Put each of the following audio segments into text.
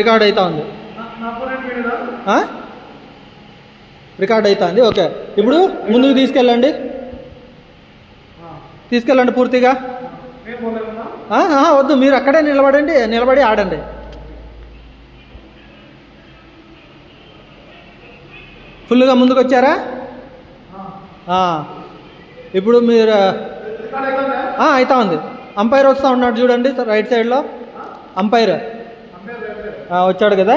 Record అవుతా ఉంది. Record అవుతుంది. ఓకే, ఇప్పుడు ముందుకు తీసుకెళ్ళండి పూర్తిగా. వద్దు, మీరు అక్కడే నిలబడి ఆడండి. ఫుల్గా ముందుకు వచ్చారా? ఇప్పుడు మీరు అవుతా ఉంది. అంపైర్ వస్తూ ఉన్నాడు చూడండి రైట్ సైడ్లో. అంపైర్ వచ్చాడు కదా.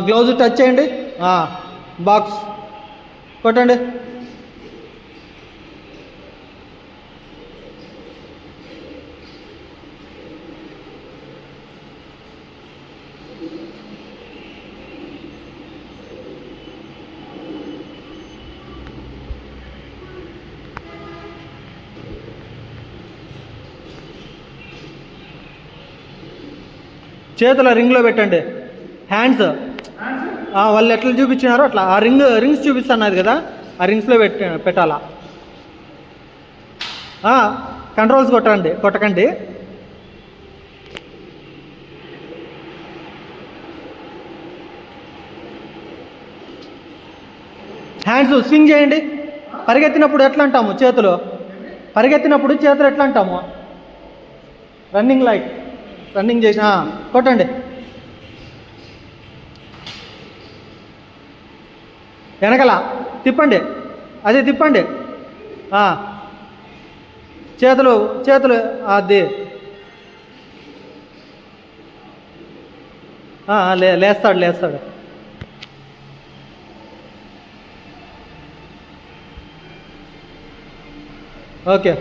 గ్లౌజ్ టచ్ చేయండి. బాక్స్ కొట్టండి. చేతుల రింగ్లో పెట్టండి. హ్యాండ్స్ వాళ్ళు ఎట్లా చూపించినారో అట్లా ఆ రింగ్స్ చూపిస్తున్నది కదా, ఆ రింగ్స్లో పెట్టాలా. కంట్రోల్స్ కొట్టకండి. హ్యాండ్స్ స్వింగ్ చేయండి. పరిగెత్తినప్పుడు ఎట్లా అంటాము చేతులు ఎట్లా అంటాము? రన్నింగ్ చేసి కొట్టండి. వెనకల తిప్పండి. తిప్పండి. చేతులు అది లేస్తాడు. ఓకే,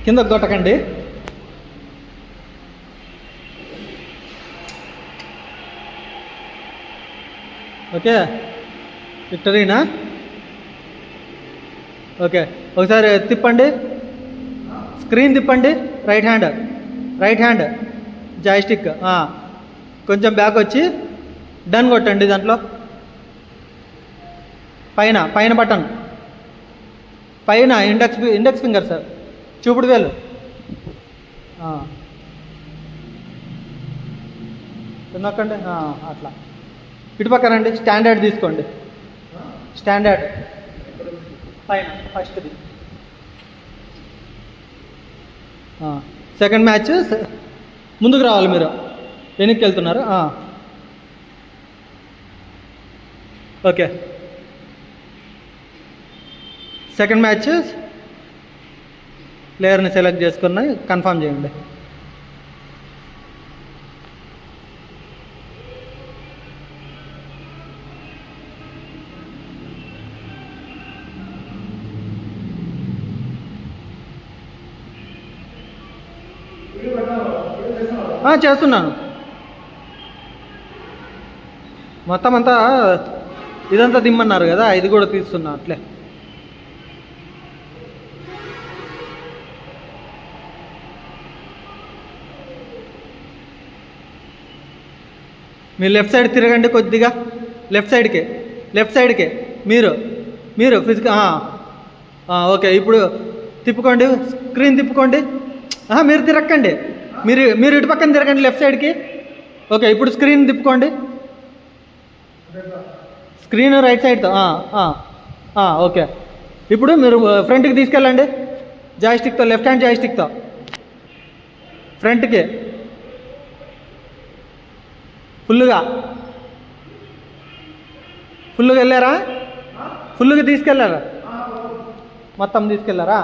కిందకు కొట్టకండి. ఓకే, విక్టరీనా? ఓకే, ఒకసారి తిప్పండి. స్క్రీన్ తిప్పండి. రైట్ హ్యాండ్ జాయ్స్టిక్ కొంచెం బ్యాక్ వచ్చి డన్ కొట్టండి. దాంట్లో పైన బటన్ పైన ఇండెక్స్ ఫింగర్ సార్, చూపుడు వేలు. నొక్కండి. అట్లా ఇటు పక్కనండి. స్టాండర్డ్ తీసుకోండి. స్టాండర్డ్ పైన ఫస్ట్ది. సెకండ్ మ్యాచ్ ముందుకు రావాలి. మీరు వెనక్కి వెళ్తున్నారు. ఓకే, సెకండ్ మ్యాచ్ ప్లేయర్ని సెలెక్ట్ చేసుకుని కన్ఫర్మ్ చేయండి. చేస్తున్నాను. మొత్తం అంతా ఇదంతా దిమ్మన్నారు కదా, ఇది కూడా తీస్తున్నా అట్లే. మీరు లెఫ్ట్ సైడ్ తిరగండి కొద్దిగా. లెఫ్ట్ సైడ్కే మీరు ఫిజికల్. ఓకే, ఇప్పుడు తిప్పుకోండి. స్క్రీన్ తిప్పుకోండి. మీరు తిరగండి. మీరు ఇటు పక్కన తిరగండి లెఫ్ట్ సైడ్కి. ఓకే, ఇప్పుడు స్క్రీన్ తిప్పుకోండి. స్క్రీన్ రైట్ సైడ్తో. ఓకే, ఇప్పుడు మీరు ఫ్రంట్కి తీసుకెళ్ళండి. జాయ్స్టిక్తో, లెఫ్ట్ హ్యాండ్ జాయ్స్టిక్తో ఫ్రంట్కి ఫుల్గా వెళ్ళారా? ఫుల్గా తీసుకెళ్ళారా? మొత్తం తీసుకెళ్ళారా?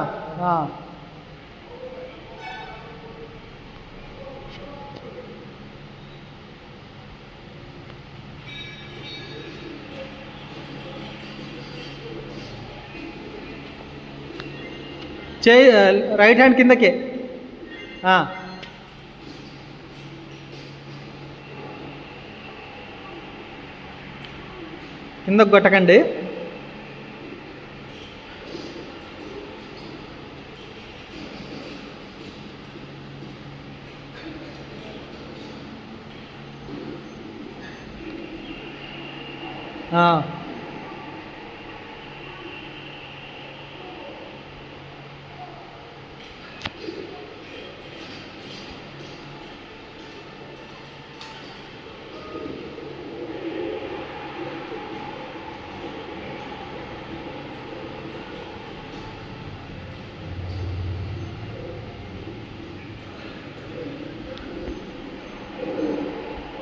చేయి రైట్ హ్యాండ్ కిందకి. కిందకు కొట్టకండి.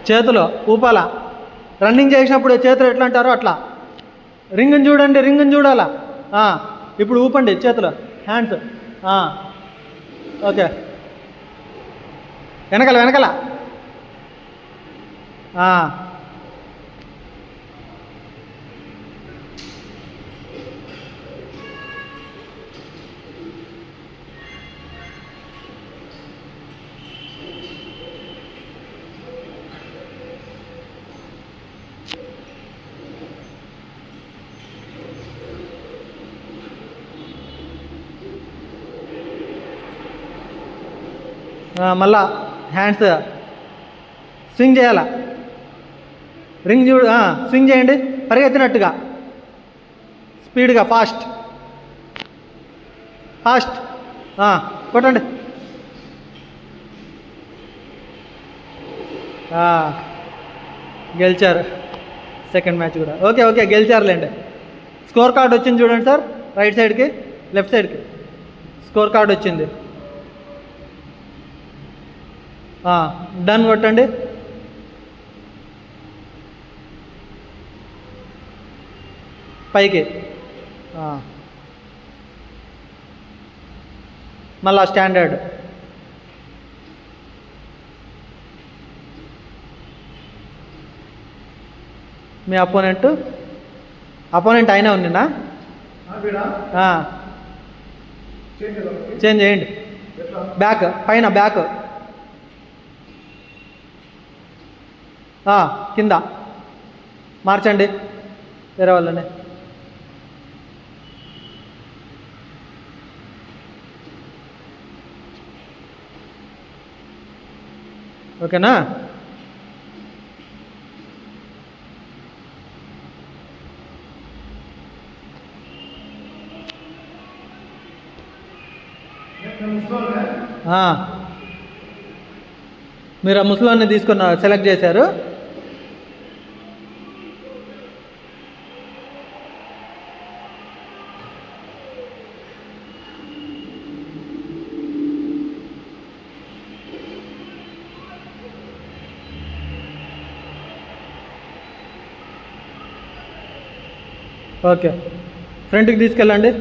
చేతులు ఊపాల. రన్నింగ్ చేసినప్పుడు చేతులు ఎట్లా అంటారో అట్లా. రింగ్ని చూడండి, రింగ్ని చూడాలా. ఇప్పుడు ఊపండి చేతులు, హ్యాండ్స్. ఓకే, వెనకాల వెనకాల. మళ్ళా హ్యాండ్స్ స్వింగ్ చేయాల. రింగ్ చూడు, స్వింగ్ చేయండి పరిగెత్తినట్టుగా, స్పీడ్గా, ఫాస్ట్ ఫాస్ట్. కొట్టండి. గెలిచారు సెకండ్ మ్యాచ్ కూడా. ఓకే ఓకే, గెలిచారులేండి. స్కోర్ కార్డ్ వచ్చింది చూడండి సార్, రైట్ సైడ్కి లెఫ్ట్ సైడ్కి స్కోర్ కార్డ్ వచ్చింది. డన్ కొట్టండి. పైకి మళ్ళా స్టాండర్డ్. మీ అపోనెంట్ అయినా ఉందినా? చేంజ్ చేయండి. బ్యాక్ పైన, బ్యాక్ కింద మార్చండి వేరే వాళ్ళని. ఓకేనా? మీరు ఆ ముసలాన్ని తీసుకున్న సెలెక్ట్ చేశారు. ఓకే, ఫ్రంట్కి తీసుకెళ్ళండి.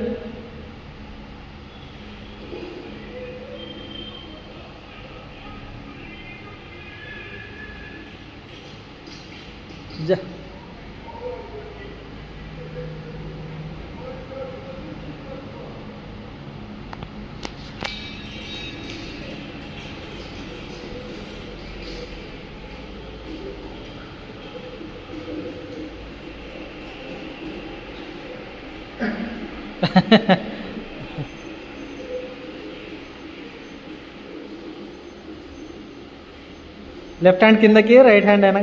లెఫ్ట్ హ్యాండ్ కిందకి, రైట్ హ్యాండ్ అయినా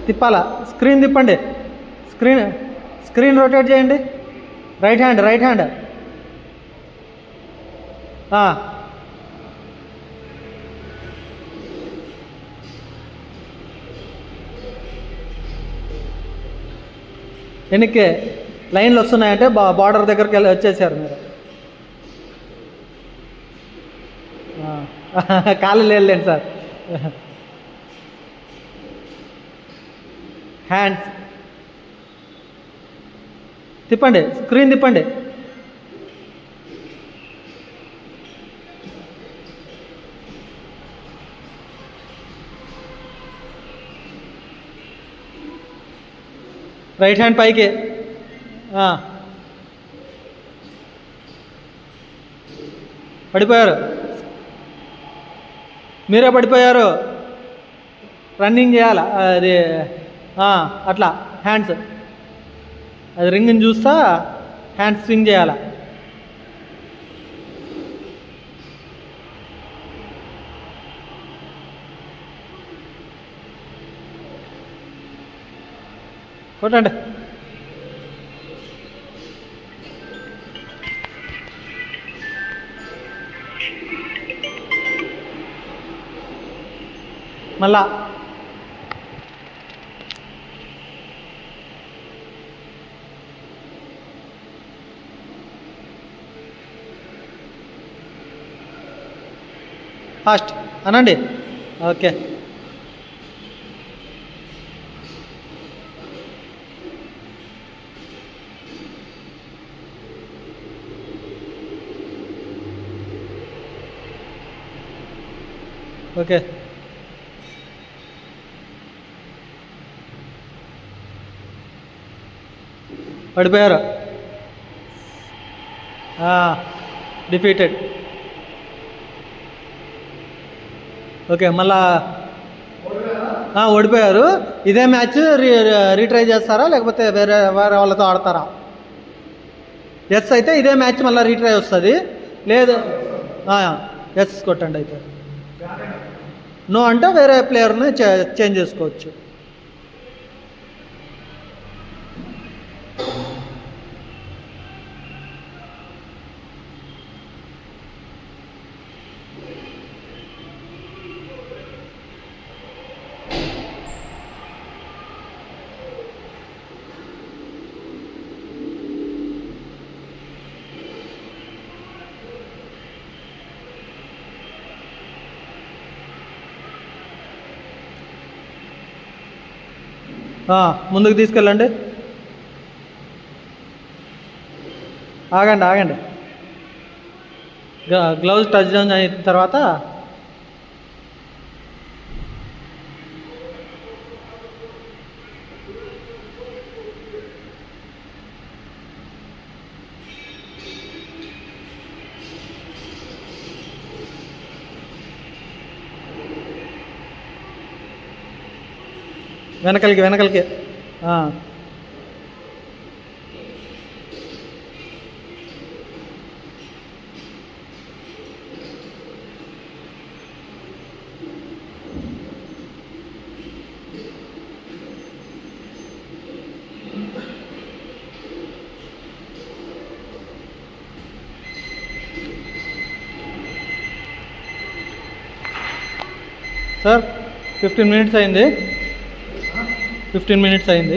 తిప్పాలా. స్క్రీన్ తిప్పండి, స్క్రీన్ రొటేట్ చేయండి. రైట్ హ్యాండ్ వెనక్కి లైన్లు వస్తున్నాయంటే బార్డర్ దగ్గరికి వెళ్ళి వచ్చేసారు మీరు. కాళ్ళు లేదులేండి సార్. హ్యాండ్స్ తిప్పండి, స్క్రీన్ తిప్పండి. రైట్ హ్యాండ్ పైకి. పడిపోయారు, మీరే పడిపోయారు. రన్నింగ్ చేయాల అది, అట్లా హ్యాండ్స్, అది రింగ్ని చూస్తా హ్యాండ్స్ స్వింగ్ చేయాల. కొట్టండి. మళ్ళా ఫాస్ట్ అనండి. Okay, okay. పడిపోయారు, డిఫీటెడ్. ఓకే, మళ్ళా ఓడిపోయారు. ఇదే మ్యాచ్ రీట్రై చేస్తారా లేకపోతే వేరే వేరే వాళ్ళతో ఆడతారా? ఎస్ అయితే ఇదే మ్యాచ్ మళ్ళీ రీట్రై వస్తుంది. లేదు ఎస్ కొట్టండి. అయితే నో అంటే వేరే ప్లేయర్ని చేంజ్ చేసుకోవచ్చు. ముందుకు తీసుకెళ్ళండి. ఆగండి, ఆగండి. గ్లౌజ్ టచ్ డౌన్ అయిన తర్వాత వెనకలికి, వెనకలికి. సార్ 15 minutes అయింది. 15 minutes అయింది.